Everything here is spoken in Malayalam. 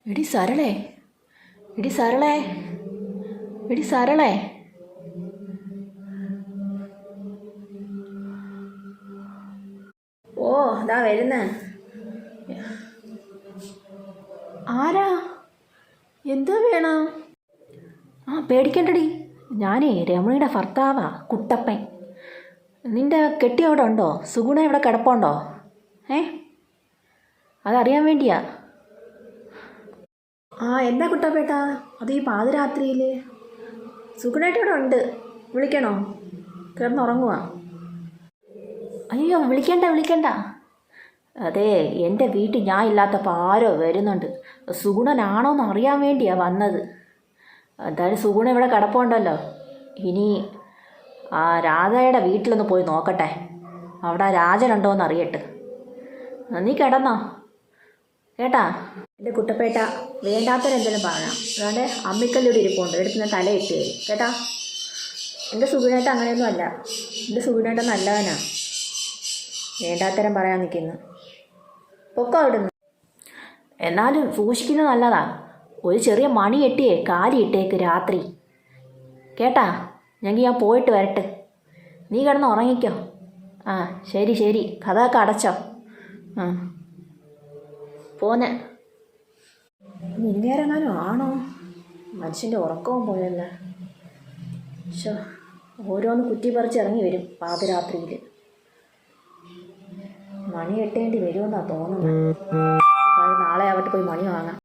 എടി സരളേ, എടി സരളേ, എടി സരളേ. ഓ അതാ വരുന്ന. ആരാ? എന്താ വേണം? പേടിക്കണ്ടടി, ഞാനേ രമണിയുടെ ഭർത്താവാ, കുട്ടപ്പൻ. നിന്റെ കെട്ടി അവിടെ ഉണ്ടോ? സുഗുണ ഇവിടെ കിടപ്പുണ്ടോ? അതറിയാൻ വേണ്ടിയാ. എന്താ കുട്ടപ്പേട്ടാ, അത് ഈ പാതിരാത്രിയിൽ? സുഗുണായിട്ട് ഇവിടെ ഉണ്ട്, വിളിക്കണോ? കിടന്നുറങ്ങുക. അയ്യോ വിളിക്കണ്ട വിളിക്കണ്ട. അതെ, എൻ്റെ വീട്ടിൽ ഞാൻ ഇല്ലാത്തപ്പോൾ ആരോ വരുന്നുണ്ട്. സുഗുണനാണോന്ന് അറിയാൻ വേണ്ടിയാ വന്നത്. എന്തായാലും സുഗുണ ഇവിടെ കിടപ്പുണ്ടല്ലോ. ഇനി ആ രാധയുടെ വീട്ടിലൊന്ന് പോയി നോക്കട്ടെ, അവിടെ രാജനുണ്ടോയെന്ന് അറിയട്ടെ. നീ കിടന്നോ കേട്ടാ? എൻ്റെ കുട്ടപ്പേട്ട, വേണ്ടാത്തവരെന്തെങ്കിലും പറയാം. അതുകൊണ്ട് അമ്മിക്കല്ലൂടെ ഇരിപ്പുണ്ട്, എടുത്ത് ഞാൻ തലയിട്ട് തരും കേട്ടാ. എൻ്റെ സുഗുണേട്ട അങ്ങനെയൊന്നും അല്ല, എൻ്റെ സുഗുണേട്ട നല്ലവനാ. വേണ്ടാത്തരം പറയാൻ നിൽക്കുന്നു. പൊക്കോ അവിടുന്ന്. എന്നാലും സൂക്ഷിക്കുന്നത് നല്ലതാ. ഒരു ചെറിയ മണി കെട്ടിയേ കാലി ഇട്ടേക്ക് രാത്രി കേട്ടാ. ഞങ്ങൾ ഞാൻ പോയിട്ട് വരട്ടെ, നീ കിടന്ന് ഉറങ്ങിക്കോ. ശരി ശരി, കഥയൊക്കെ അടച്ചോ. പോന്നെ. നിന്നേരെങ്ങാനും ആണോ? മനുഷ്യൻ്റെ ഉറക്കവും പോയല്ലേ. ഓരോന്ന് കുറ്റി പറിച്ച് ഇറങ്ങി വരും പാതിരാത്രിയിൽ. മണി കെട്ടേണ്ടി വരുമെന്നാണ് തോന്നുന്നത്. നാളെ ആവട്ടെ, പോയി മണി വാങ്ങാം.